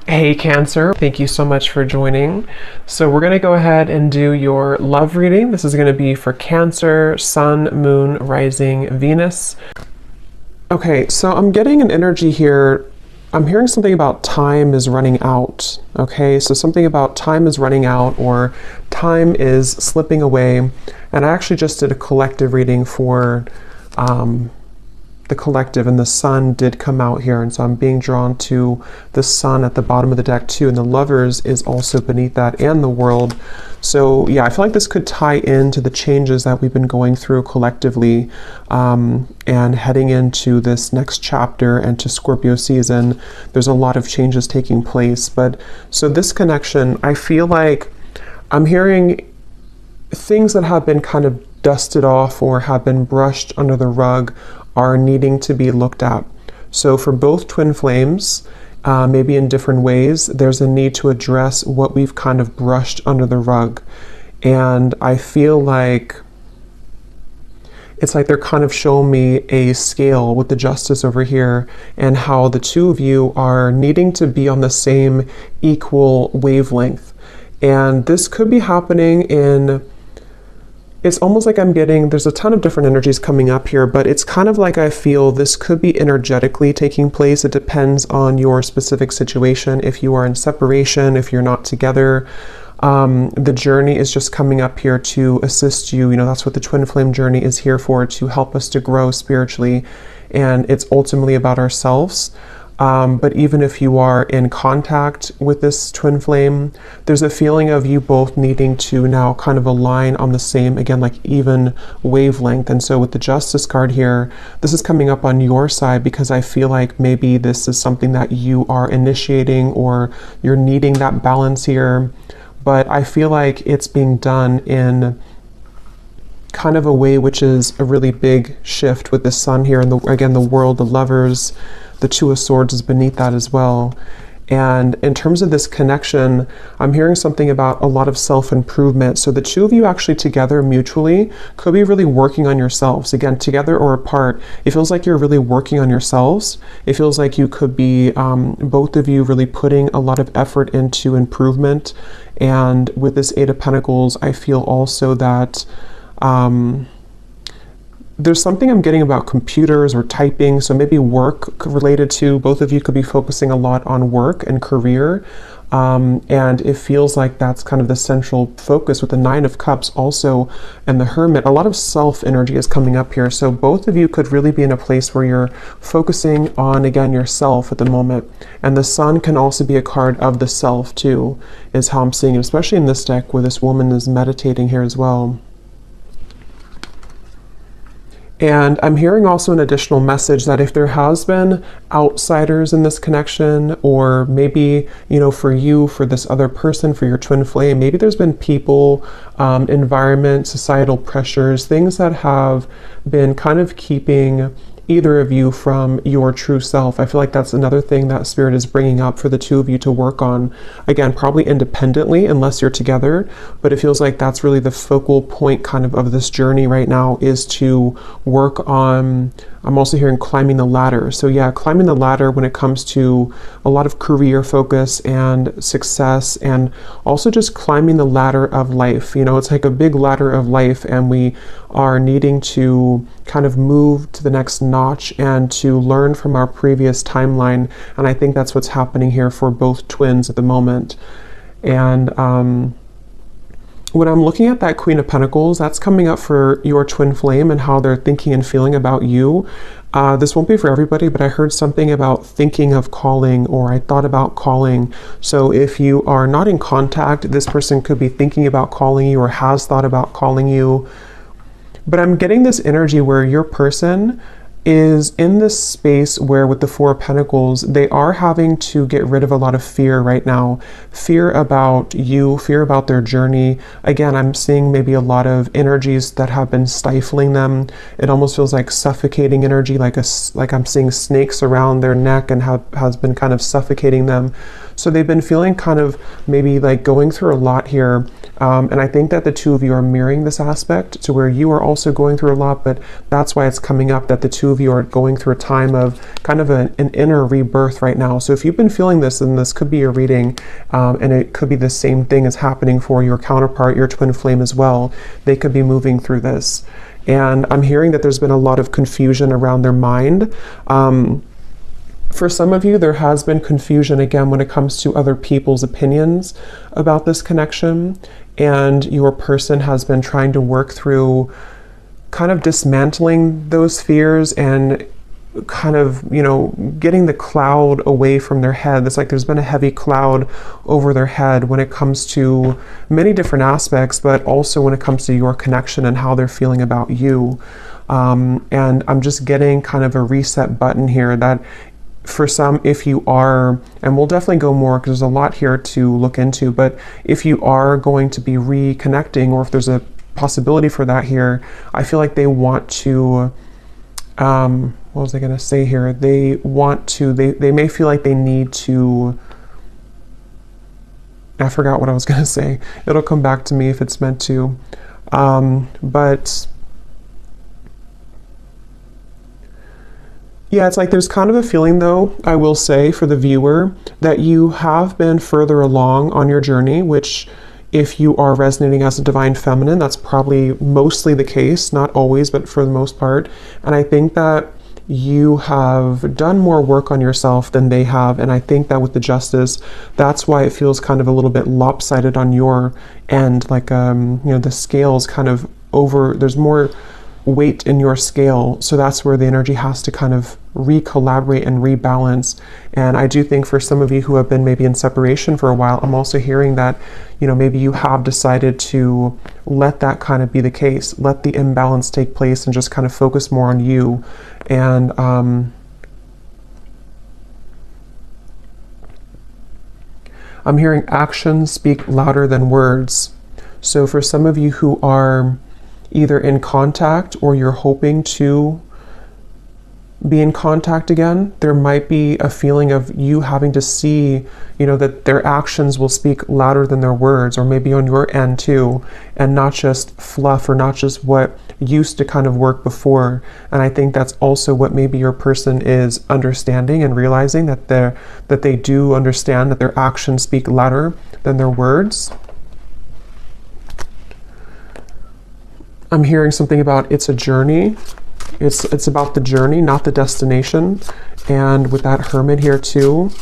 Hey Cancer, thank you so much for joining. So we're going to go ahead and do your love reading. This is going to be for Cancer, Sun, Moon, Rising, Venus. Okay, so I'm getting an energy here. I'm hearing something about time is running out. Okay, so something about time is running out or time is slipping away. And I actually just did a collective reading for the collective, and the sun did come out here, and so I'm being drawn to the sun at the bottom of the deck too, and the lovers is also beneath that, and the world. So yeah, I feel like this could tie into the changes that we've been going through collectively, and heading into this next chapter and to Scorpio season. There's a lot of changes taking place, but so this connection, I feel like I'm hearing things that have been kind of dusted off or have been brushed under the rug are needing to be looked at. So for both twin flames, maybe in different ways, there's a need to address what we've kind of brushed under the rug. And I feel like it's like they're kind of showing me a scale with the justice over here and how the two of you are needing to be on the same equal wavelength. And this could be happening in, it's almost like I'm getting, there's a ton of different energies coming up here, but it's kind of like I feel this could be energetically taking place. It depends on your specific situation. If you are in separation, if you're not together, the journey is just coming up here to assist you. You know, that's what the twin flame journey is here for, to help us to grow spiritually. And it's ultimately about ourselves. But even if you are in contact with this twin flame, there's a feeling of you both needing to now kind of align on the same, again, like even wavelength. And so with the Justice card here, this is coming up on your side because I feel like maybe this is something that you are initiating or you're needing that balance here. But I feel like it's being done in kind of a way which is a really big shift with the sun here and again, the world, the lovers. The Two of Swords is beneath that as well. And in terms of this connection, I'm hearing something about a lot of self-improvement. So the two of you actually together mutually could be really working on yourselves. Again, together or apart, it feels like you're really working on yourselves. It feels like you could be, both of you really putting a lot of effort into improvement. And with this Eight of Pentacles, I feel also that there's something I'm getting about computers or typing, so maybe work related to, both of you could be focusing a lot on work and career, and it feels like that's kind of the central focus with the Nine of Cups also, and the Hermit. A lot of self energy is coming up here, so both of you could really be in a place where you're focusing on, again, yourself at the moment. And the Sun can also be a card of the self too, is how I'm seeing it, especially in this deck where this woman is meditating here as well. And I'm hearing also an additional message that if there has been outsiders in this connection, or maybe, you know, for you, for this other person, for your twin flame, maybe there's been people, environment, societal pressures, things that have been kind of keeping either of you from your true self. I feel like that's another thing that Spirit is bringing up for the two of you to work on. Again, probably independently unless you're together, but it feels like that's really the focal point kind of this journey right now, is to work on, I'm also hearing climbing the ladder. So yeah, climbing the ladder when it comes to a lot of career focus and success, and also just climbing the ladder of life. You know, it's like a big ladder of life, and we are needing to kind of move to the next notch and to learn from our previous timeline. And I think that's what's happening here for both twins at the moment. And when I'm looking at that Queen of Pentacles, that's coming up for your twin flame and how they're thinking and feeling about you. This won't be for everybody, but I heard something about thinking of calling, or I thought about calling. So if you are not in contact, this person could be thinking about calling you or has thought about calling you. But I'm getting this energy where your person is in this space where with the Four of Pentacles, they are having to get rid of a lot of fear right now. Fear about you, fear about their journey. Again, I'm seeing maybe a lot of energies that have been stifling them. It almost feels like suffocating energy, like I'm seeing snakes around their neck and has been kind of suffocating them. So they've been feeling kind of maybe like going through a lot here. And I think that the two of you are mirroring this aspect to where you are also going through a lot, but that's why it's coming up that the two of you are going through a time of kind of an inner rebirth right now. So if you've been feeling this, then this could be your reading, and it could be the same thing as happening for your counterpart, your twin flame as well. They could be moving through this. And I'm hearing that there's been a lot of confusion around their mind. For some of you, there has been confusion again when it comes to other people's opinions about this connection, and your person has been trying to work through kind of dismantling those fears and kind of, you know, getting the cloud away from their head. It's like there's been a heavy cloud over their head when it comes to many different aspects, but also when it comes to your connection and how they're feeling about you. And I'm just getting kind of a reset button here that for some, if you are, and we'll definitely go more because there's a lot here to look into, but if you are going to be reconnecting, or if there's a possibility for that here, I feel like they want to, what was I going to say here? They want to, they may feel like they need to, I forgot what I was going to say. It'll come back to me if it's meant to. But yeah, it's like there's kind of a feeling though, I will say for the viewer, that you have been further along on your journey, which if you are resonating as a divine feminine, that's probably mostly the case, not always, but for the most part. And I think that you have done more work on yourself than they have. And I think that with the Justice, that's why it feels kind of a little bit lopsided on your end. Like, you know, the scale's kind of over, there's more weight in your scale, so that's where the energy has to kind of re-collaborate and rebalance. And I do think for some of you who have been maybe in separation for a while, I'm also hearing that, you know, maybe you have decided to let that kind of be the case, let the imbalance take place and just kind of focus more on you. And I'm hearing actions speak louder than words. So for some of you who are either in contact or you're hoping to be in contact again, there might be a feeling of you having to see, you know, that their actions will speak louder than their words, or maybe on your end too, and not just fluff or not just what used to kind of work before. And I think that's also what maybe your person is understanding and realizing, that they do understand that their actions speak louder than their words. I'm hearing something about it's a journey. It's about the journey, not the destination. And with that Hermit here too.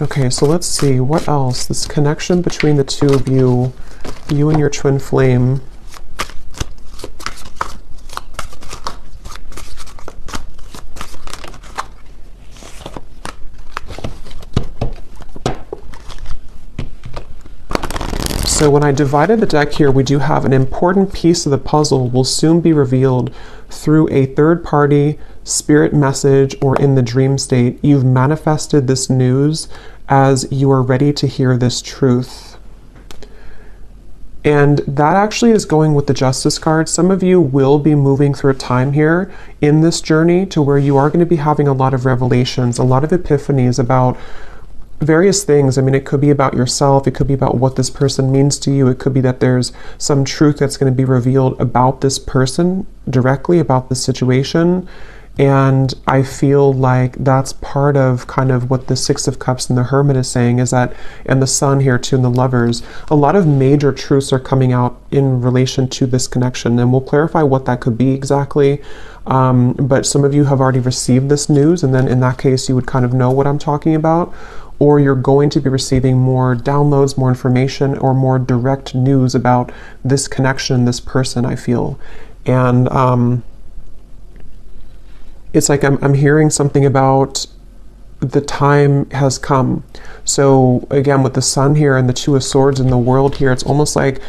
Okay, so let's see what else. This connection between the two of you, you and your twin flame. So when I divided the deck here, we do have an important piece of the puzzle will soon be revealed through a third-party spirit message or in the dream state. You've manifested this news as you are ready to hear this truth. And that actually is going with the Justice card. Some of you will be moving through a time here in this journey to where you are going to be having a lot of revelations, a lot of epiphanies about various things. I mean, it could be about yourself, it could be about what this person means to you, it could be that there's some truth that's going to be revealed about this person directly, about the situation. And I feel like that's part of kind of what the Six of Cups and the Hermit is saying, is that, and the Sun here too, and the Lovers, a lot of major truths are coming out in relation to this connection, and we'll clarify what that could be exactly. But some of you have already received this news, and then in that case you would kind of know what I'm talking about, or you're going to be receiving more downloads, more information, or more direct news about this connection, this person, I feel. And it's like I'm hearing something about the time has come. So again, with the Sun here and the Two of Swords and the World here, it's almost like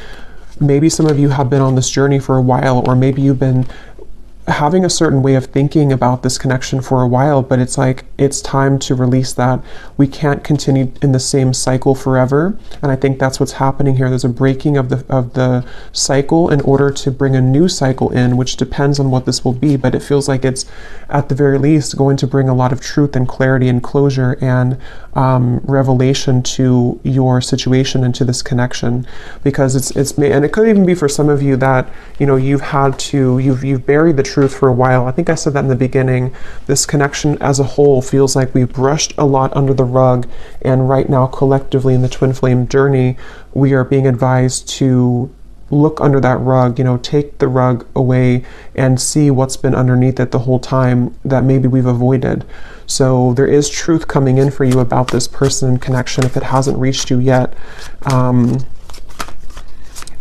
maybe some of you have been on this journey for a while, or maybe you've been having a certain way of thinking about this connection for a while, but it's like it's time to release that. We can't continue in the same cycle forever, and I think that's what's happening here. There's a breaking of the cycle in order to bring a new cycle in, which depends on what this will be, but it feels like it's at the very least going to bring a lot of truth and clarity and closure and revelation to your situation and to this connection, because it's and it could even be for some of you that, you know, you've buried the truth for a while. I think I said that in the beginning. This connection as a whole feels like we've brushed a lot under the rug, and right now collectively in the twin flame journey, we are being advised to look under that rug, you know, take the rug away and see what's been underneath it the whole time that maybe we've avoided. So there is truth coming in for you about this person and connection if it hasn't reached you yet.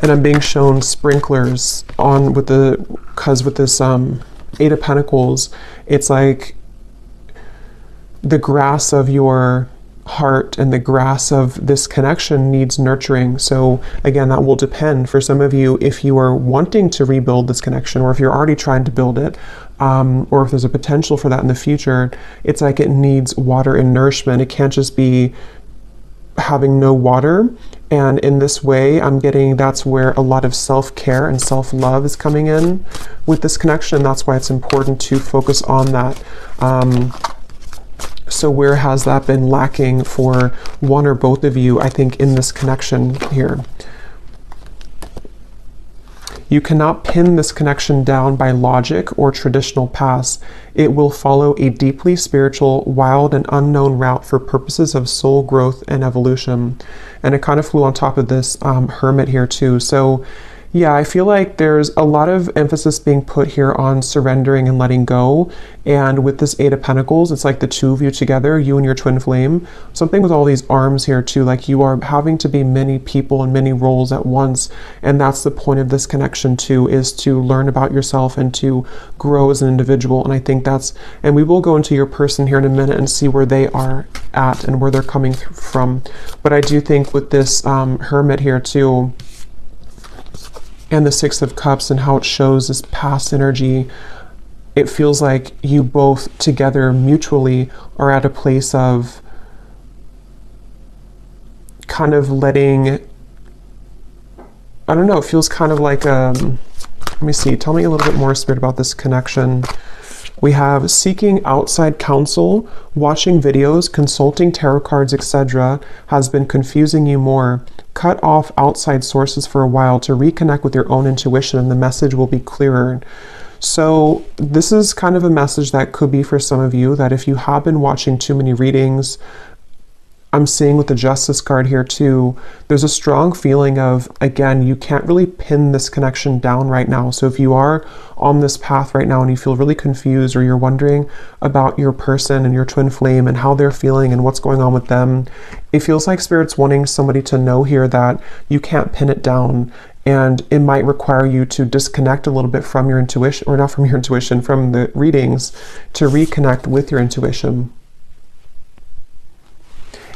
And I'm being shown sprinklers on with this Eight of Pentacles, it's like the grass of your heart and the grass of this connection needs nurturing. So again, that will depend for some of you if you are wanting to rebuild this connection, or if you're already trying to build it, or if there's a potential for that in the future. It's like it needs water and nourishment. It can't just be having no water. And in this way, I'm getting that's where a lot of self-care and self-love is coming in with this connection. That's why it's important to focus on that. So where has that been lacking for one or both of you, I think, in this connection here? You cannot pin this connection down by logic or traditional paths. It will follow a deeply spiritual, wild, and unknown route for purposes of soul growth and evolution. And it kind of flew on top of this Hermit here too. So yeah, I feel like there's a lot of emphasis being put here on surrendering and letting go. And with this Eight of Pentacles, it's like the two of you together, you and your twin flame. Something with all these arms here too, like you are having to be many people and many roles at once. And that's the point of this connection too, is to learn about yourself and to grow as an individual. And I think and we will go into your person here in a minute and see where they are at and where they're coming from. But I do think with this Hermit here too, and the Six of Cups and how it shows this past energy, it feels like you both together mutually are at a place of kind of letting, I don't know, it feels kind of like, let me see, tell me a little bit more, Spirit, about this connection. We have seeking outside counsel, watching videos, consulting tarot cards, etc. has been confusing you more. Cut off outside sources for a while to reconnect with your own intuition, and the message will be clearer. So this is kind of a message that could be for some of you, that if you have been watching too many readings, I'm seeing with the Justice card here too, there's a strong feeling of, again, you can't really pin this connection down right now. So if you are on this path right now and you feel really confused, or you're wondering about your person and your twin flame and how they're feeling and what's going on with them, it feels like Spirit's wanting somebody to know here that you can't pin it down. And it might require you to disconnect a little bit from your intuition, or not from your intuition, from the readings, to reconnect with your intuition.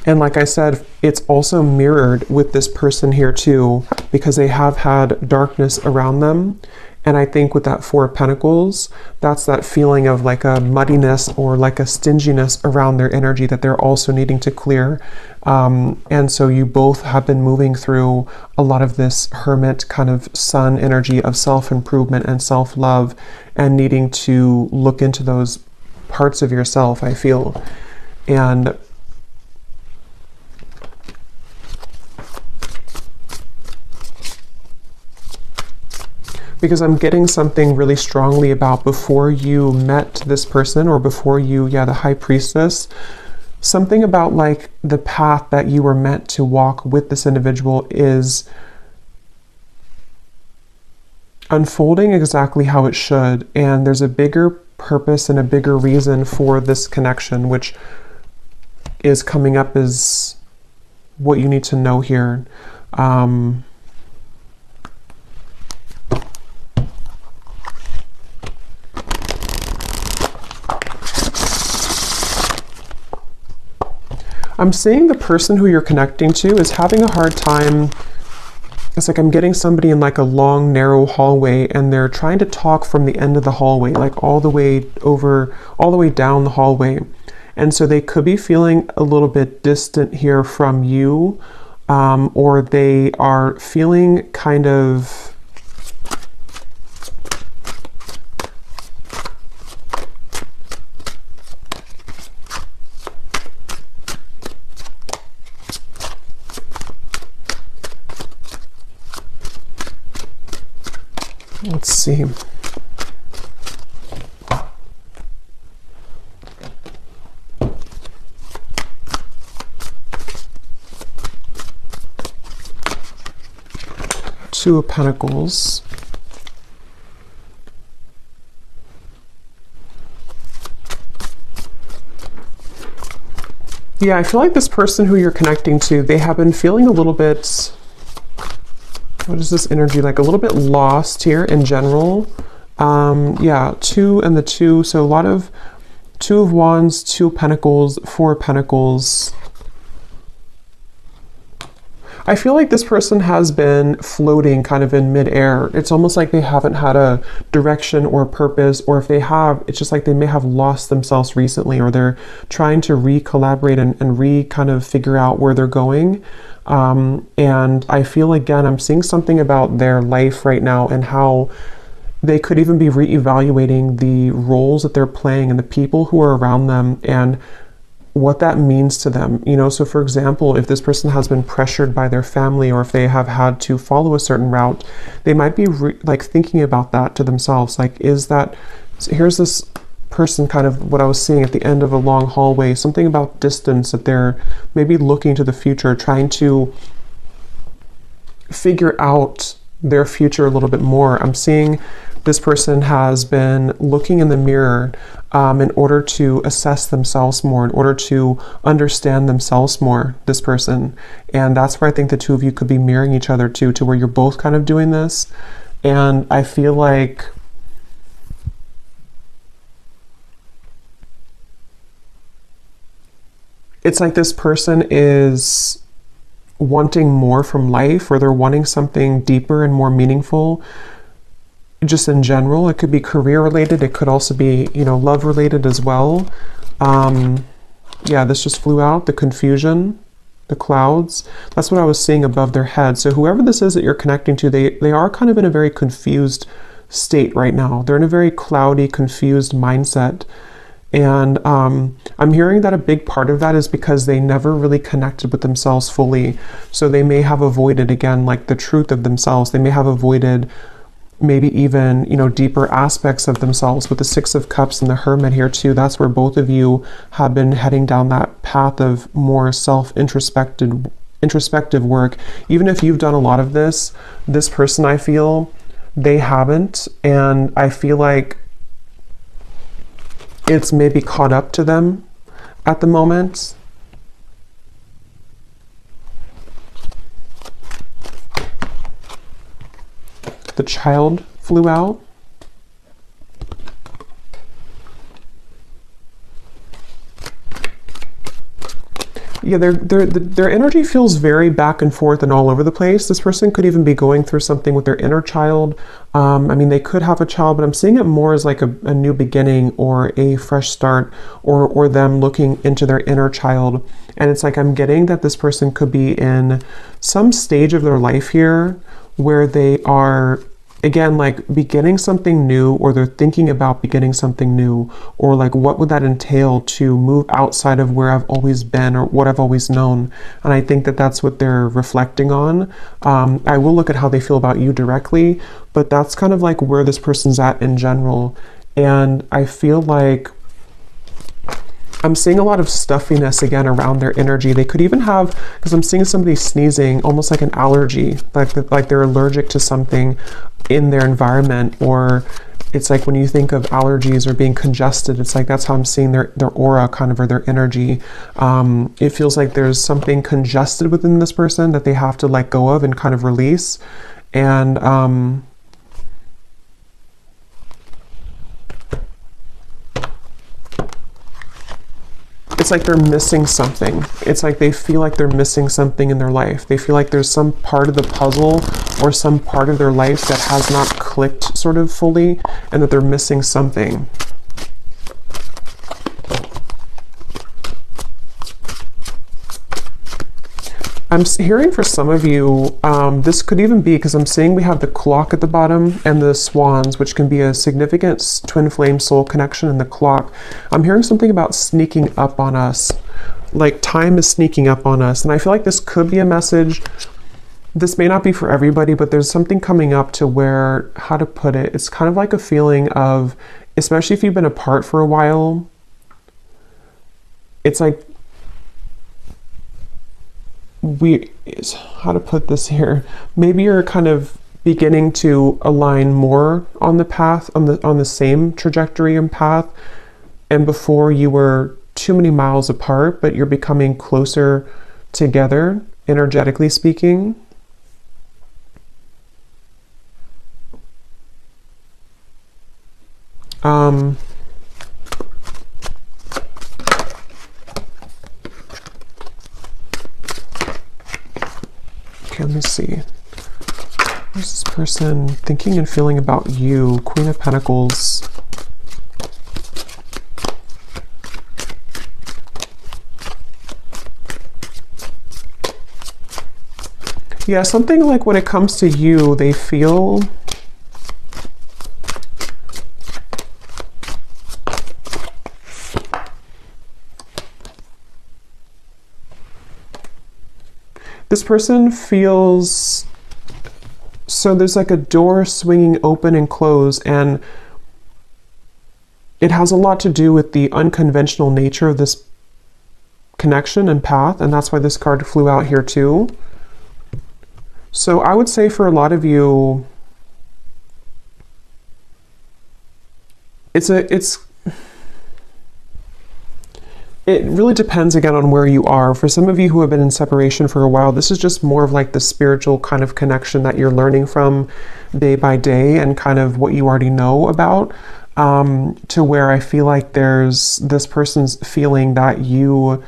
And like I said, it's also mirrored with this person here too, because they have had darkness around them. And I think with that Four of Pentacles, that's that feeling of like a muddiness or like a stinginess around their energy that they're also needing to clear. And so you both have been moving through a lot of this Hermit kind of sun energy of self-improvement and self-love, and needing to look into those parts of yourself, I feel. And because I'm getting something really strongly about before you met this person, or before you, the High Priestess, something about like the path that you were meant to walk with this individual is unfolding exactly how it should. And there's a bigger purpose and a bigger reason for this connection, which is coming up as what you need to know here. I'm seeing the person who you're connecting to is having a hard time It's like I'm getting somebody in like a long, narrow hallway, and they're trying to talk from the end of the hallway, like all the way over, all the way down the hallway. And so they could be feeling a little bit distant here from you, or they are feeling kind of let's see. Two of Pentacles. Yeah, I feel like this person who you're connecting to, they have been feeling a little bit, what is this energy like? A little bit lost here in general. Yeah, 2 and the 2. So a lot of 2 of Wands, 2 of Pentacles, 4 of Pentacles. I feel like this person has been floating kind of in midair. It's almost like they haven't had a direction or a purpose, or if they have, it's just like they may have lost themselves recently, or they're trying to re-collaborate and kind of figure out where they're going. And I feel, again, I'm seeing something about their life right now and how they could even be re-evaluating the roles that they're playing and the people who are around them and what that means to them. You know, so for example, if this person has been pressured by their family, or if they have had to follow a certain route, they might be like thinking about that to themselves. Like, is that, here's this person, kind of what I was seeing at the end of a long hallway, something about distance, that they're maybe looking to the future, trying to figure out their future a little bit more. I'm seeing this person has been looking in the mirror in order to assess themselves more, in order to understand themselves more, this person. And that's where I think the two of you could be mirroring each other to where you're both kind of doing this. And I feel like it's like this person is wanting more from life, or they're wanting something deeper and more meaningful. Just in general, it could be career related. It could also be, you know, love related as well. Yeah, this just flew out, the confusion, the clouds. That's what I was seeing above their head. So whoever this is that you're connecting to, they are kind of in a very confused state right now. They're in a very cloudy, confused mindset. And I'm hearing that a big part of that is because they never really connected with themselves fully. So they may have avoided, again, like the truth of themselves. They may have avoided maybe even, you know, deeper aspects of themselves. With the Six of Cups and the Hermit here too, that's where both of you have been heading down that path of more introspective work. Even if you've done a lot of this person, I feel, they haven't. And I feel like it's maybe caught up to them at the moment. The Child flew out. Yeah, their energy feels very back and forth and all over the place. This person could even be going through something with their inner child. I mean, they could have a child, but I'm seeing it more as like a new beginning or a fresh start, or them looking into their inner child. And it's like I'm getting that this person could be in some stage of their life here where they are, again, like beginning something new, or they're thinking about beginning something new, or like what would that entail to move outside of where I've always been or what I've always known. And I think that that's what they're reflecting on. I will look at how they feel about you directly, but that's kind of like where this person's at in general. And I feel like I'm seeing a lot of stuffiness again around their energy. They could even have, because I'm seeing somebody sneezing, almost like an allergy, like they're allergic to something in their environment. Or it's like when you think of allergies or being congested, it's like that's how I'm seeing their aura kind of, or their energy. It feels like there's something congested within this person that they have to let go of and kind of release. And it's like they're missing something. It's like they feel like they're missing something in their life. They feel like there's some part of the puzzle or some part of their life that has not clicked sort of fully, and that they're missing something. I'm hearing for some of you, this could even be because I'm seeing we have the clock at the bottom and the swans, which can be a significant twin flame soul connection in the clock. I'm hearing something about sneaking up on us, like time is sneaking up on us. And I feel like this could be a message. This may not be for everybody, but there's something coming up to where, how to put it, it's kind of like a feeling of, especially if you've been apart for a while, it's like, how to put this here, maybe you're kind of beginning to align more on the path, on the same trajectory and path, and before you were too many miles apart, but you're becoming closer together, energetically speaking. Okay, let me see. What's this person thinking and feeling about you? Queen of Pentacles. Yeah, something like when it comes to you, they feel this person feels, so there's like a door swinging open and close, and it has a lot to do with the unconventional nature of this connection and path, and that's why this card flew out here too. So I would say for a lot of you, it really depends again on where you are. For some of you who have been in separation for a while, this is just more of like the spiritual kind of connection that you're learning from day by day and kind of what you already know about, to where I feel like there's this person's feeling that you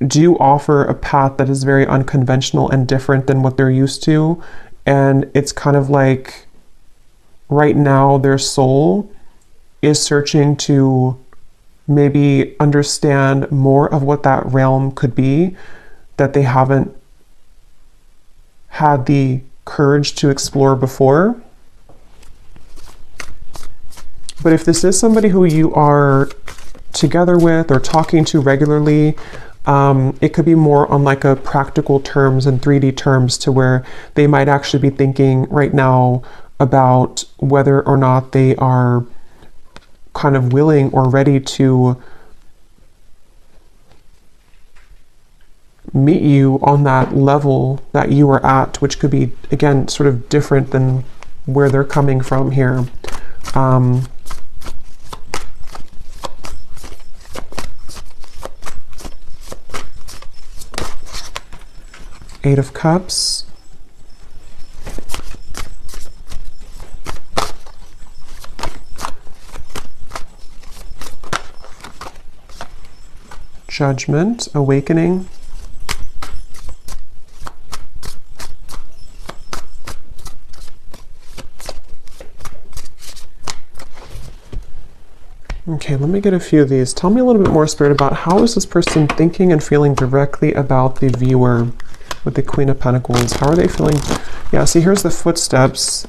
do offer a path that is very unconventional and different than what they're used to. And it's kind of like right now their soul is searching to maybe understand more of what that realm could be that they haven't had the courage to explore before. But if this is somebody who you are together with or talking to regularly, it could be more on like a practical terms and 3D terms, to where they might actually be thinking right now about whether or not they are kind of willing or ready to meet you on that level that you are at, which could be, again, sort of different than where they're coming from here. Eight of Cups. Judgment, Awakening. Okay, let me get a few of these. Tell me a little bit more, Spirit, about how is this person thinking and feeling directly about the viewer with the Queen of Pentacles? How are they feeling? Yeah, see, here's the footsteps.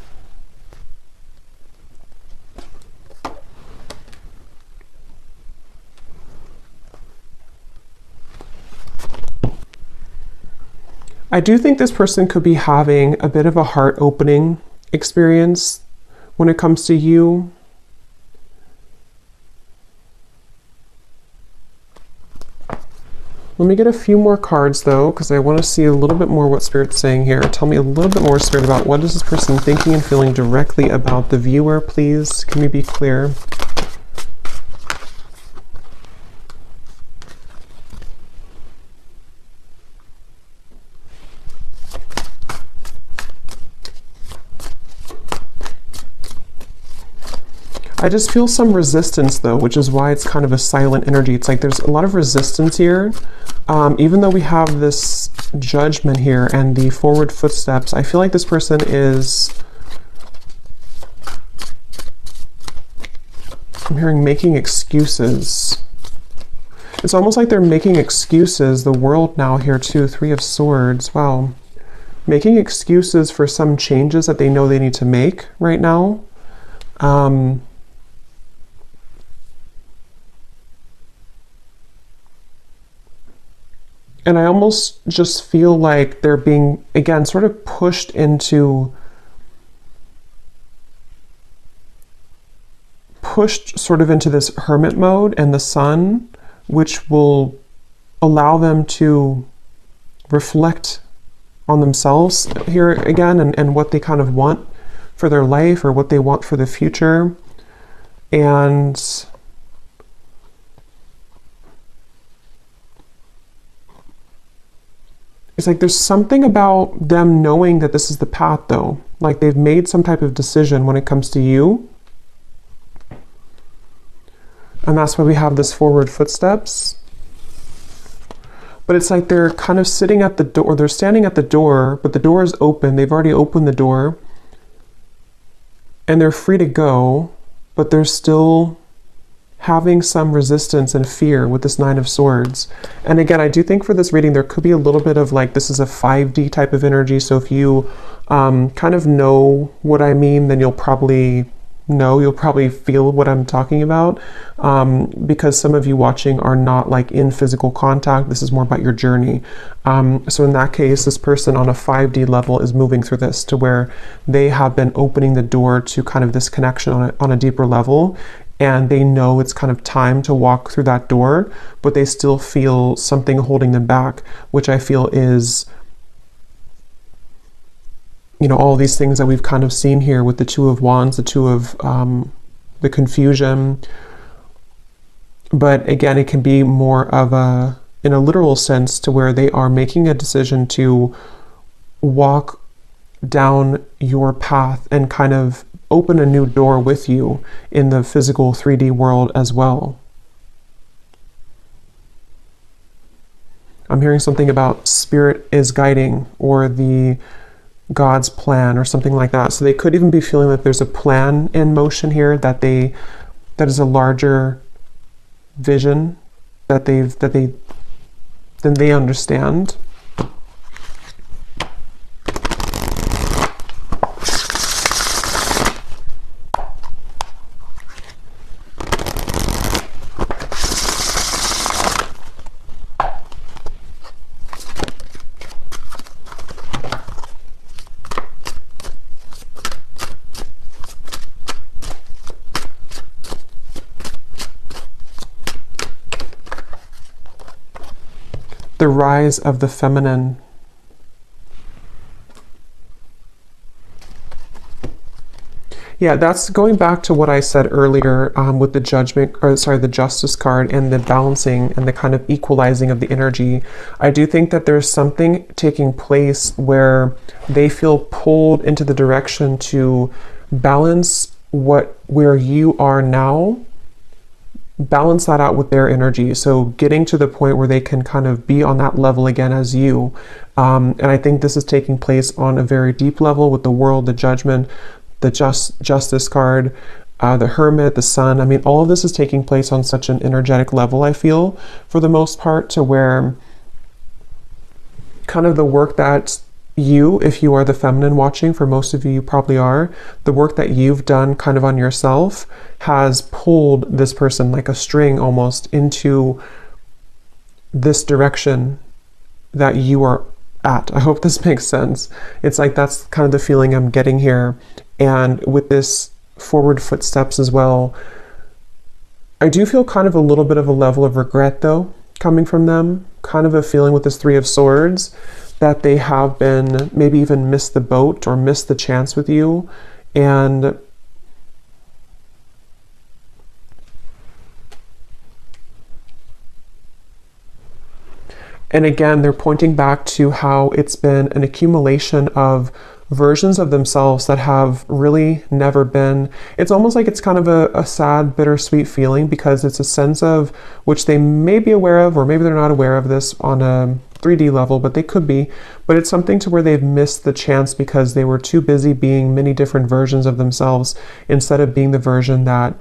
I do think this person could be having a bit of a heart-opening experience when it comes to you. Let me get a few more cards though, because I want to see a little bit more what Spirit's saying here. Tell me a little bit more, Spirit, about what is this person thinking and feeling directly about the viewer, please. Can we be clear? I just feel some resistance though, which is why it's kind of a silent energy. It's like there's a lot of resistance here. Even though we have this judgment here and the forward footsteps, I feel like this person is, I'm hearing making excuses. It's almost like they're making excuses. The world now here too, 3 of Swords. Wow. Making excuses for some changes that they know they need to make right now. And I almost just feel like they're being, again, sort of pushed sort of into this hermit mode and the Sun, which will allow them to reflect on themselves here again and what they kind of want for their life or what they want for the future. And it's like there's something about them knowing that this is the path though. Like they've made some type of decision when it comes to you. And that's why we have this forward footsteps. But it's like they're kind of sitting at the door, or they're standing at the door, but the door is open. They've already opened the door. And they're free to go, but they're still having some resistance and fear with this 9 of Swords. And again, I do think for this reading, there could be a little bit of like, this is a 5D type of energy. So if you kind of know what I mean, then you'll probably feel what I'm talking about, because some of you watching are not like in physical contact. This is more about your journey. So in that case, this person on a 5D level is moving through this to where they have been opening the door to kind of this connection on a deeper level. And they know it's kind of time to walk through that door, but they still feel something holding them back, which I feel is, you know, all these things that we've kind of seen here with the 2 of Wands, the 2 of the confusion. But again, it can be more of a, in a literal sense, to where they are making a decision to walk down your path and kind of open a new door with you in the physical 3D world as well. I'm hearing something about spirit is guiding, or the God's plan, or something like that. So they could even be feeling that there's a plan in motion here, that is a larger vision that they understand. The rise of the feminine. Yeah, that's going back to what I said earlier with the judgment, or sorry, the justice card and the balancing and the kind of equalizing of the energy. I do think that there's something taking place where they feel pulled into the direction to balance where you are now, balance that out with their energy. So getting to the point where they can kind of be on that level again as you. And I think this is taking place on a very deep level with the World, the Judgment, the Justice card, the Hermit, the Sun. I mean, all of this is taking place on such an energetic level, I feel, for the most part, to where kind of the work that you, if you are the feminine watching, for most of you, you probably are, the work that you've done kind of on yourself has pulled this person like a string almost into this direction that you are at. I hope this makes sense. It's like that's kind of the feeling I'm getting here. And with this forward footsteps as well, I do feel kind of a little bit of a level of regret though, coming from them, kind of a feeling with this 3 of Swords that they have been maybe even missed the boat or missed the chance with you. And again, they're pointing back to how it's been an accumulation of versions of themselves that have really never been. It's almost like it's kind of a sad, bittersweet feeling, because it's a sense of which they may be aware of, or maybe they're not aware of this on a 3D level, but they could be. But it's something to where they've missed the chance because they were too busy being many different versions of themselves instead of being the version that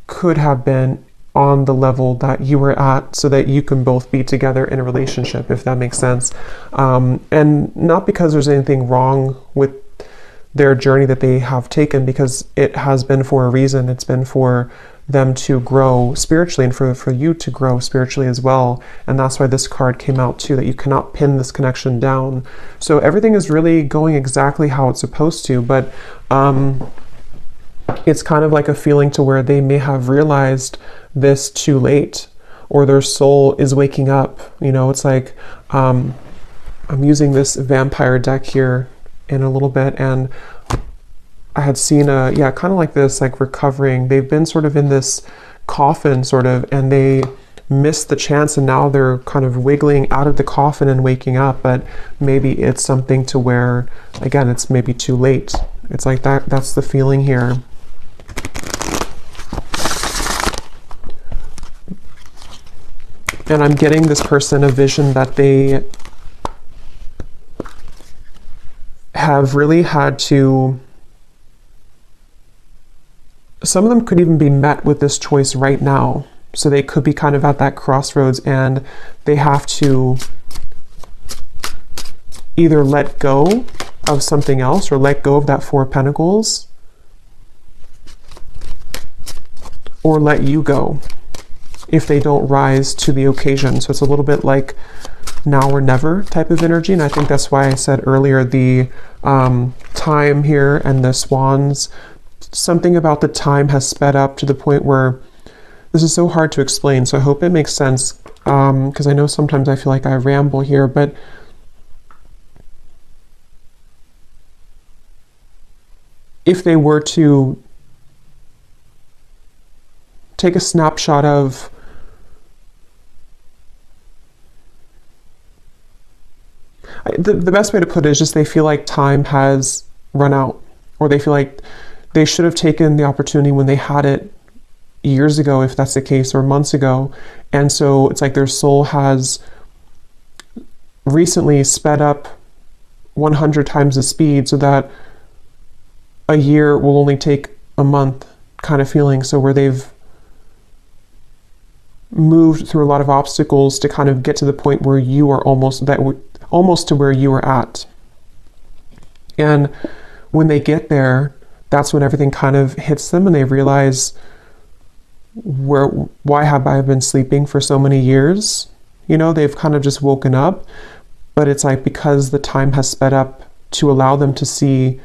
could have been on the level that you were at, so that you can both be together in a relationship, if that makes sense. And not because there's anything wrong with their journey that they have taken, because it has been for a reason. It's been for them to grow spiritually, and for you to grow spiritually as well. And that's why this card came out too, that you cannot pin this connection down. So everything is really going exactly how it's supposed to, but it's kind of like a feeling to where they may have realized this too late, or their soul is waking up. You know, it's like, I'm using this vampire deck here in a little bit, and I had seen kind of like this, like recovering. They've been sort of in this coffin sort of, and they missed the chance, and now they're kind of wiggling out of the coffin and waking up. But maybe it's something to where, again, it's maybe too late. It's like that's the feeling here. And I'm getting this person a vision that they have really had to, some of them could even be met with this choice right now. So they could be kind of at that crossroads, and they have to either let go of something else, or let go of that Four of Pentacles, or let you go if they don't rise to the occasion. So it's a little bit like now or never type of energy. And I think that's why I said earlier the time here and the swans, something about the time has sped up to the point where this is so hard to explain. So I hope it makes sense, because I know sometimes I feel like I ramble here, but if they were to take a snapshot of the best way to put it is just they feel like time has run out, or they feel like they should have taken the opportunity when they had it years ago, if that's the case, or months ago. And so it's like their soul has recently sped up 100 times the speed, so that a year will only take a month kind of feeling. So where they've moved through a lot of obstacles to kind of get to the point where you are almost to where you were at. And when they get there, that's when everything kind of hits them, and they realize, why have I been sleeping for so many years? You know, they've kind of just woken up, but it's like because the time has sped up to allow them to see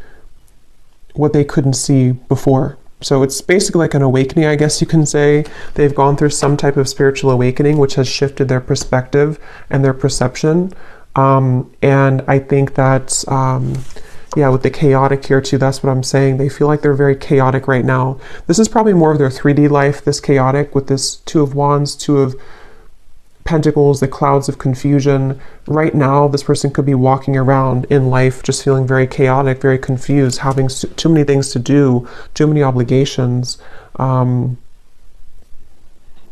what they couldn't see before. So it's basically like an awakening, I guess you can say. They've gone through some type of spiritual awakening, which has shifted their perspective and their perception. And I think that, with the chaotic here too, that's what I'm saying. They feel like they're very chaotic right now. This is probably more of their 3D life, this chaotic, with this Two of Wands, Two of Pentacles, the clouds of confusion. Right now, this person could be walking around in life just feeling very chaotic, very confused, having too many things to do, too many obligations.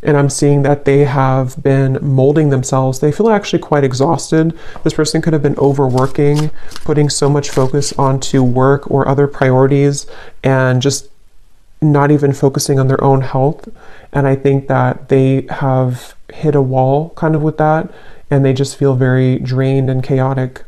And I'm seeing that they have been molding themselves. They feel actually quite exhausted. This person could have been overworking, putting so much focus onto work or other priorities, and just not even focusing on their own health. And I think that they have hit a wall kind of with that, and they just feel very drained and chaotic.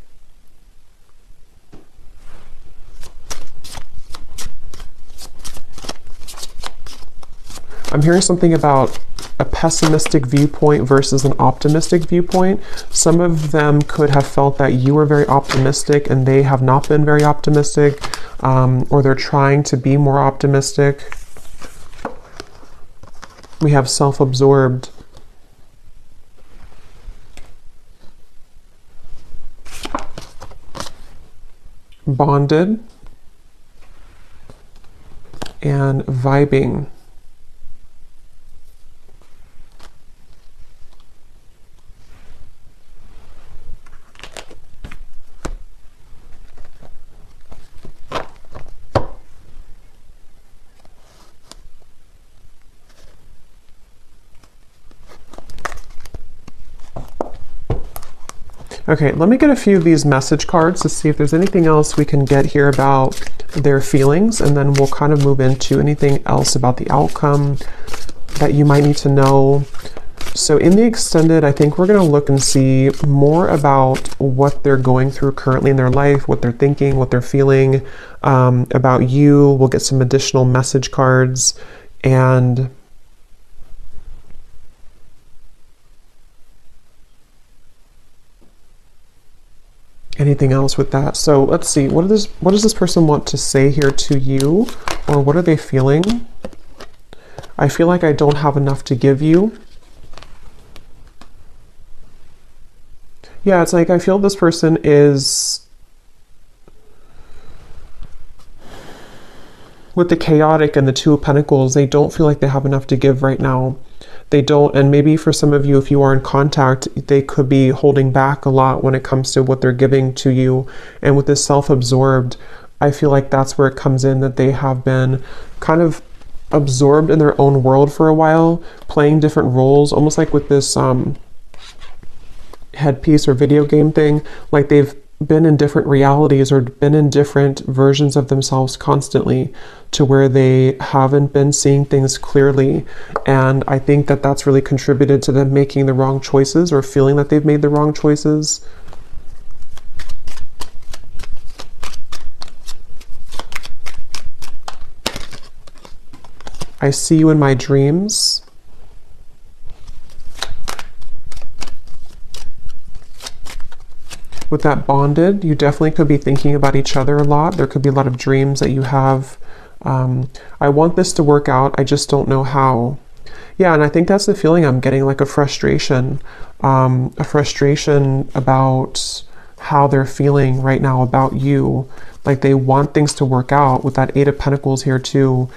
I'm hearing something about a pessimistic viewpoint versus an optimistic viewpoint. Some of them could have felt that you were very optimistic and they have not been very optimistic, or they're trying to be more optimistic. We have self-absorbed. Bonded. And vibing. Okay, let me get a few of these message cards to see if there's anything else we can get here about their feelings, and then we'll kind of move into anything else about the outcome that you might need to know. So in the extended, I think we're going to look and see more about what they're going through currently in their life, what they're thinking, what they're feeling about you. We'll get some additional message cards, and anything else with that. So let's see, what does this person want to say here to you, or what are they feeling? I feel like I don't have enough to give you. Yeah, it's like I feel this person is, with the chaotic and the Two of Pentacles, they don't feel like they have enough to give right now. They don't, and maybe for some of you, if you are in contact, they could be holding back a lot when it comes to what they're giving to you. And with this self-absorbed, I feel like that's where it comes in, that they have been kind of absorbed in their own world for a while, playing different roles, almost like with this headpiece or video game thing, like they've been in different realities or been in different versions of themselves constantly, to where they haven't been seeing things clearly. And I think that that's really contributed to them making the wrong choices, or feeling that they've made the wrong choices. I see you in my dreams. With that bonded, you definitely could be thinking about each other a lot. There could be a lot of dreams that you have. I want this to work out, I just don't know how. Yeah, and I think that's the feeling I'm getting, like a frustration about how they're feeling right now about you. Like they want things to work out with that Eight of Pentacles here too.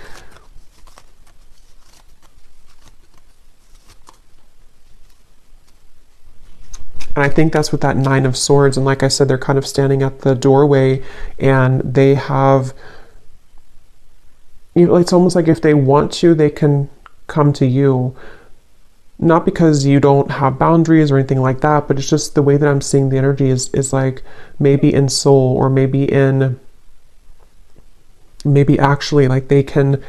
And I think that's with that Nine of Swords. And like I said, they're kind of standing at the doorway, and they have, you know, it's almost like if they want to, they can come to you. Not because you don't have boundaries or anything like that, but it's just the way that I'm seeing the energy is like maybe in soul, or maybe actually like they can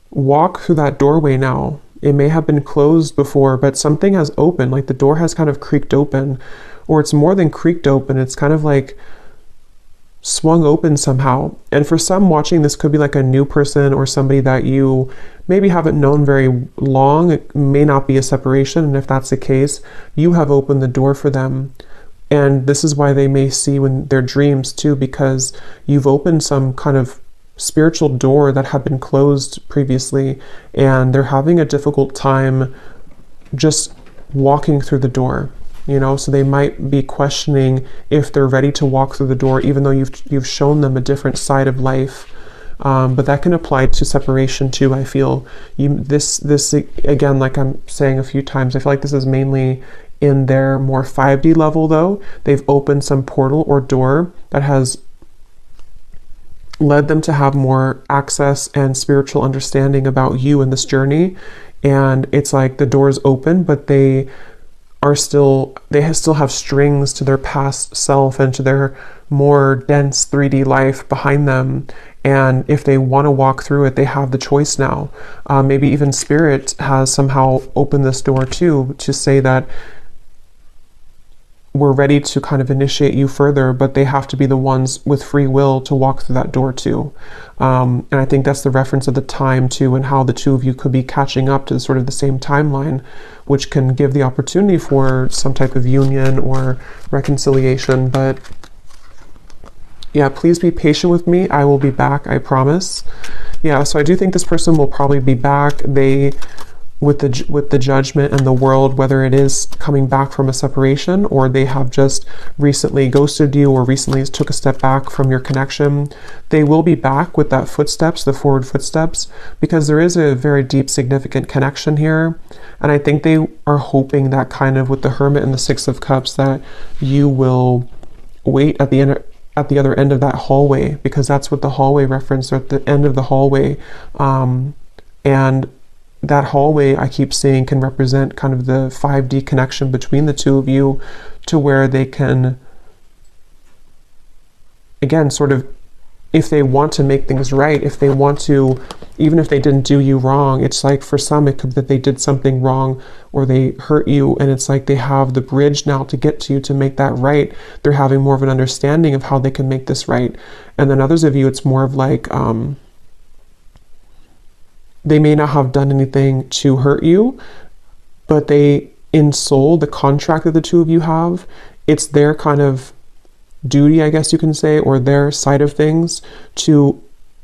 walk through that doorway now. It may have been closed before, but something has opened, like the door has kind of creaked open, or it's more than creaked open. It's kind of like swung open somehow. And for some watching, this could be like a new person or somebody that you maybe haven't known very long. It may not be a separation. And if that's the case, you have opened the door for them. And this is why they may see when their dreams too, because you've opened some kind of spiritual door that had been closed previously, and they're having a difficult time just walking through the door, you know. So they might be questioning if they're ready to walk through the door, even though you've shown them a different side of life. But that can apply to separation too. I feel this again, like I'm saying a few times, I feel like this is mainly in their more 5D level though. They've opened some portal or door that has led them to have more access and spiritual understanding about you in this journey. And it's like the door's open, but they still have strings to their past self and to their more dense 3D life behind them. And if they want to walk through it, they have the choice now. Maybe even Spirit has somehow opened this door too, to say that we're ready to kind of initiate you further, but they have to be the ones with free will to walk through that door too. And I think that's the reference of the time too, and how the two of you could be catching up to sort of the same timeline, which can give the opportunity for some type of union or reconciliation. But yeah, please be patient with me. I will be back, I promise. Yeah, so I do think this person will probably be back. They, with the Judgment and the World, whether it is coming back from a separation, or they have just recently ghosted you, or recently took a step back from your connection, they will be back with that footsteps, the forward footsteps, because there is a very deep, significant connection here. And I think they are hoping that kind of with the Hermit and the Six of Cups, that you will wait at the other end of that hallway, because that's what the hallway reference, or at the end of the hallway. And that hallway I keep seeing can represent kind of the 5D connection between the two of you, to where they can, again, sort of, if they want to make things right, if they want to, even if they didn't do you wrong, it's like for some it could be that they did something wrong or they hurt you, and it's like they have the bridge now to get to you to make that right. They're having more of an understanding of how they can make this right. And then others of you, it's more of like, they may not have done anything to hurt you, but they, in soul, the contract that the two of you have, it's their kind of duty, I guess you can say, or their side of things, to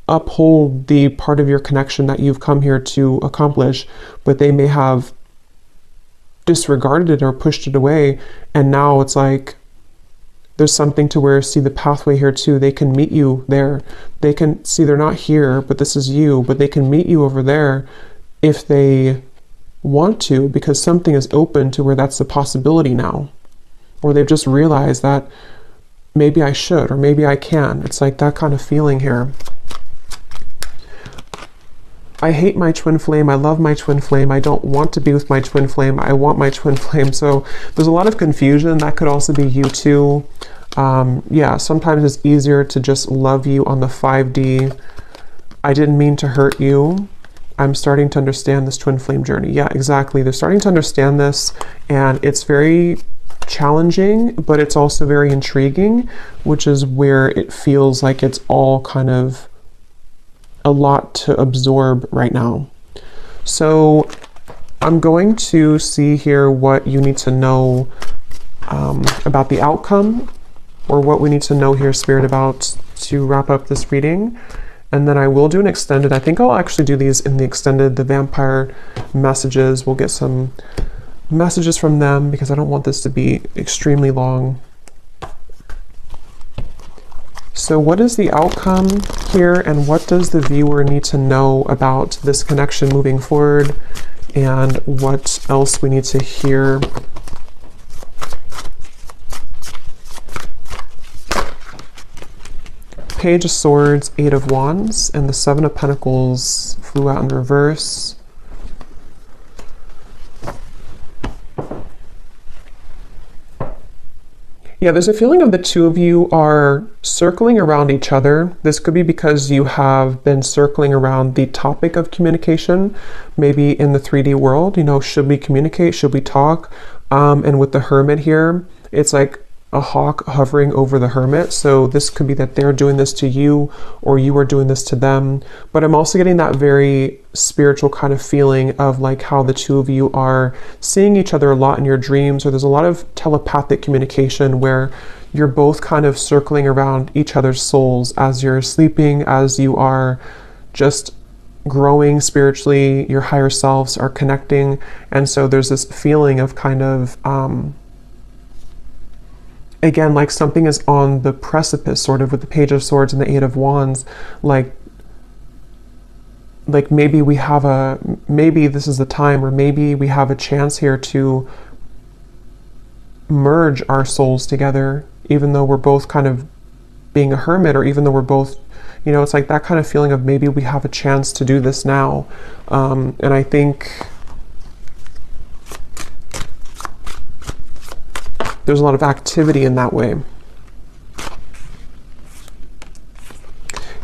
uphold the part of your connection that you've come here to accomplish, but they may have disregarded it or pushed it away. And now it's like there's something to where, see the pathway here too, they can meet you there. They can see they're not here, but this is you, but they can meet you over there if they want to, because something is open to where that's a possibility now. Or they've just realized that maybe I should, or maybe I can. It's like that kind of feeling here. I hate my twin flame. I love my twin flame. I don't want to be with my twin flame. I want my twin flame. So there's a lot of confusion. That could also be you too. Yeah, sometimes it's easier to just love you on the 5D. I didn't mean to hurt you. I'm starting to understand this twin flame journey. Yeah, exactly. They're starting to understand this, and it's very challenging, but it's also very intriguing, which is where it feels like it's all kind of a lot to absorb right now. So I'm going to see here what you need to know about the outcome, or what we need to know here, Spirit, about to wrap up this reading. And then I will do an extended. I think I'll actually do these in the extended, the vampire messages. We'll get some messages from them because I don't want this to be extremely long. So what is the outcome here, and what does the viewer need to know about this connection moving forward, and what else we need to hear? Page of Swords, 8 of Wands, and the 7 of Pentacles flew out in reverse. Yeah, there's a feeling of the two of you are circling around each other. This could be because you have been circling around the topic of communication, maybe in the 3D world, you know, should we communicate? Should we talk? And with the Hermit here, it's like a hawk hovering over the Hermit. So this could be that they're doing this to you, or you are doing this to them. But I'm also getting that very spiritual kind of feeling of like how the two of you are seeing each other a lot in your dreams, or there's a lot of telepathic communication where you're both kind of circling around each other's souls as you're sleeping, as you are just growing spiritually, your higher selves are connecting. And so there's this feeling of kind of again, like something is on the precipice, sort of, with the Page of Swords and the 8 of Wands, like maybe maybe this is the time, or maybe we have a chance here to merge our souls together, even though we're both kind of being a hermit, or even though we're both, you know, it's like that kind of feeling of maybe we have a chance to do this now. And I think there's a lot of activity in that way.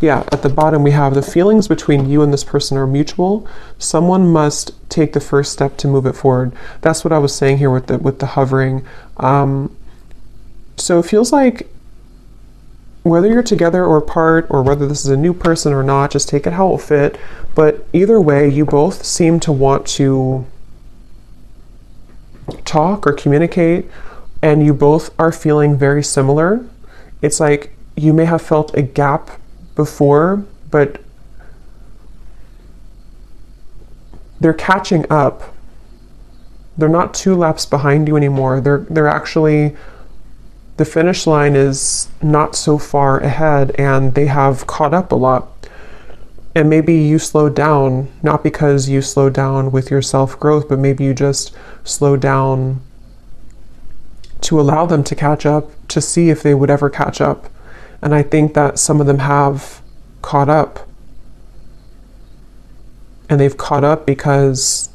Yeah, at the bottom we have the feelings between you and this person are mutual. Someone must take the first step to move it forward. That's what I was saying here with the hovering. So it feels like whether you're together or apart, or whether this is a new person or not, just take it how it will fit. But either way, you both seem to want to talk or communicate, and you both are feeling very similar. It's like you may have felt a gap before, but they're catching up. They're not 2 laps behind you anymore. They're actually, the finish line is not so far ahead, and they have caught up a lot. And maybe you slowed down, not because you slowed down with your self-growth, but maybe you just slowed down to allow them to catch up, to see if they would ever catch up. And I think that some of them have caught up. and they've caught up because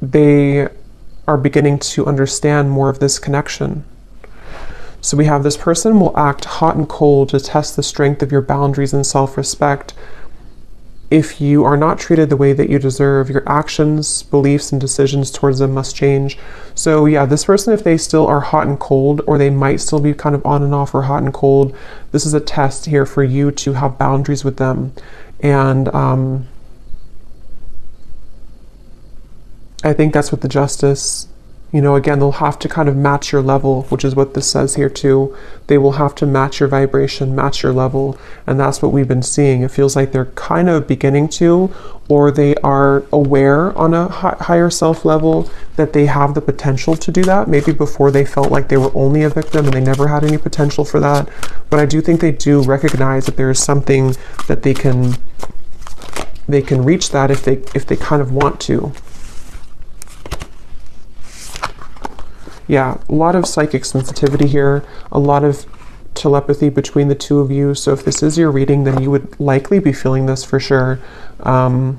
they are beginning to understand more of this connection. So we have this person will act hot and cold to test the strength of your boundaries and self-respect. If you are not treated the way that you deserve, your actions, beliefs, and decisions towards them must change. So yeah, this person, if they still are hot and cold, or they might still be kind of on and off or hot and cold, this is a test here for you to have boundaries with them. And I think that's what the Justice, you know, again, they'll have to kind of match your level, which is what this says here too. They will have to match your vibration, match your level. And that's what we've been seeing. It feels like they're kind of beginning to, or they are aware on a higher self level that they have the potential to do that. Maybe before they felt like they were only a victim and they never had any potential for that. But I do think they do recognize that there is something that they can reach that if they kind of want to. Yeah, a lot of psychic sensitivity here, a lot of telepathy between the two of you. So if this is your reading, then you would likely be feeling this for sure. And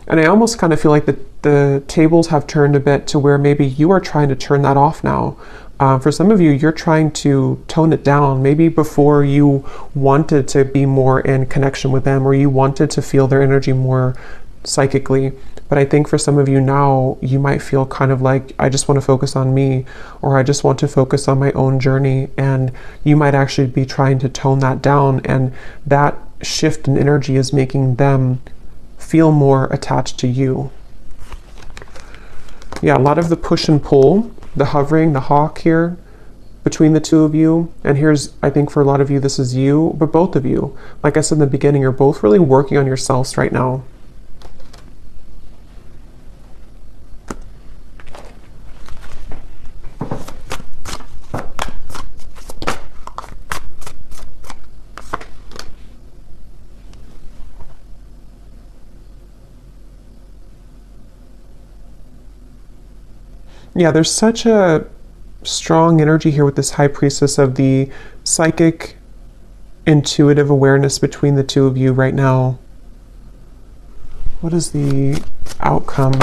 I almost kind of feel like the tables have turned a bit to where maybe you are trying to turn that off now. For some of you, you're trying to tone it down. Maybe before you wanted to be more in connection with them, or you wanted to feel their energy more psychically. But I think for some of you now, you might feel kind of like, I just want to focus on me, or I just want to focus on my own journey. And you might actually be trying to tone that down. And that shift in energy is making them feel more attached to you. Yeah, a lot of the push and pull, the hovering, the hawk here between the two of you. And here's, I think for a lot of you, this is you, but both of you, like I said in the beginning, you're both really working on yourselves right now. Yeah, there's such a strong energy here with this High Priestess of the psychic, intuitive awareness between the two of you right now. What is the outcome?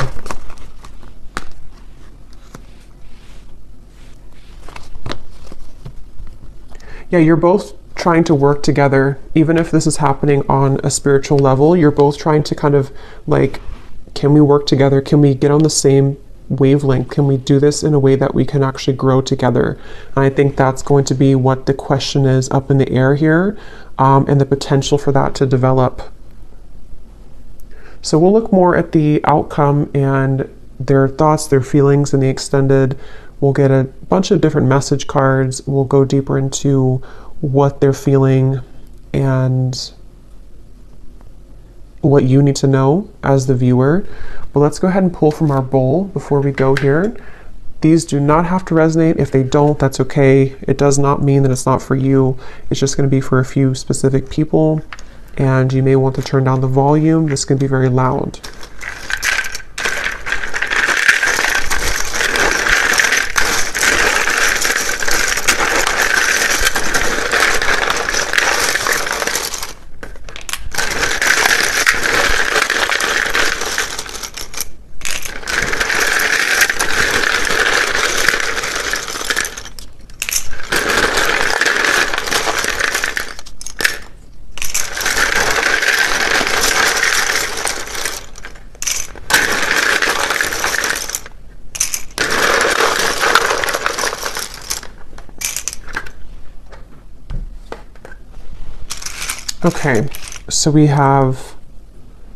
Yeah, you're both trying to work together. Even if this is happening on a spiritual level, you're both trying to kind of like, can we work together? Can we get on the same wavelength? Can we do this in a way that we can actually grow together? And I think that's going to be what the question is up in the air here, and the potential for that to develop. So we'll look more at the outcome and their thoughts, their feelings in the extended. We'll get a bunch of different message cards. We'll go deeper into what they're feeling and what you need to know as the viewer. But let's go ahead and pull from our bowl before we go here. These do not have to resonate. If they don't, that's okay. It does not mean that it's not for you. It's just going to be for a few specific people. And you may want to turn down the volume. This can be very loud. Okay, so we have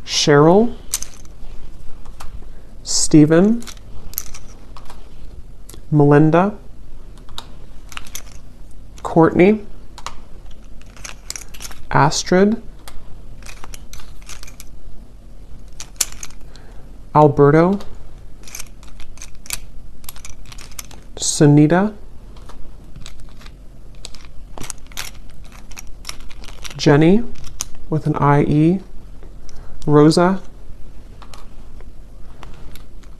Cheryl, Stephen, Melinda, Courtney, Astrid, Alberto, Sunita, Jenny with an IE, Rosa,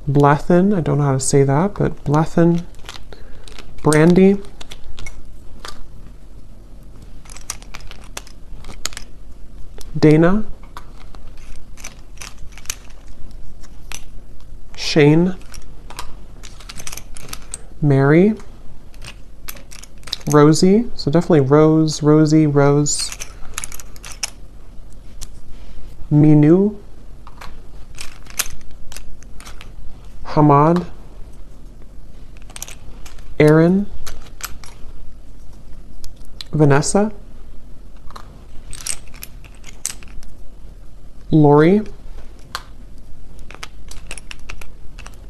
Blethen, I don't know how to say that, but Blethen. Brandy. Dana. Shane. Mary. Rosie, so definitely Rose, Rosie, Rose. Minu. Hamad. Aaron. Vanessa. Lori.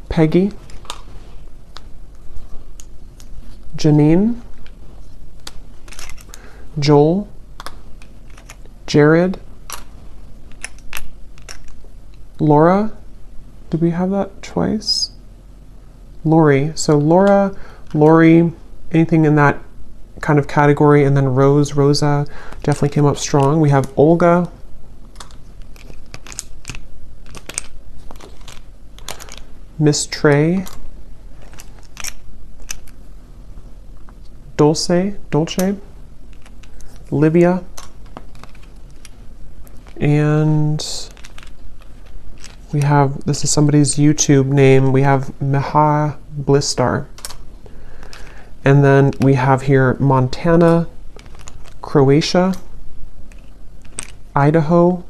Peggy. Janine. Joel. Jared. Laura. Did we have that twice? Lori. So Laura, Lori, anything in that kind of category, and then Rose, Rosa definitely came up strong. We have Olga. Miss Trey. Dolce. Livia. And we have, this is somebody's YouTube name, we have Meha Blistar. And then we have here Montana, Croatia, Idaho,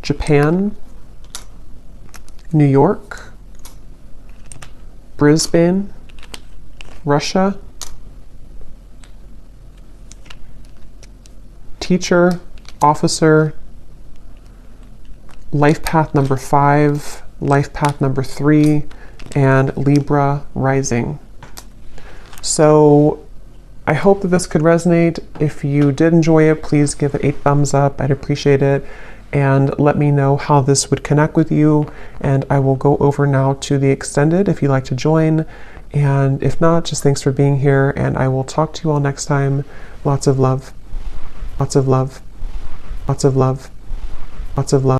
Japan, New York, Brisbane, Russia, teacher, officer, life path number 5, life path number 3, and Libra rising. So I hope that this could resonate. If you did enjoy it, please give it a thumbs up. I'd appreciate it. And let me know how this would connect with you. And I will go over now to the extended if you'd like to join. And if not, just thanks for being here. And I will talk to you all next time. Lots of love. Lots of love. Lots of love. Lots of love.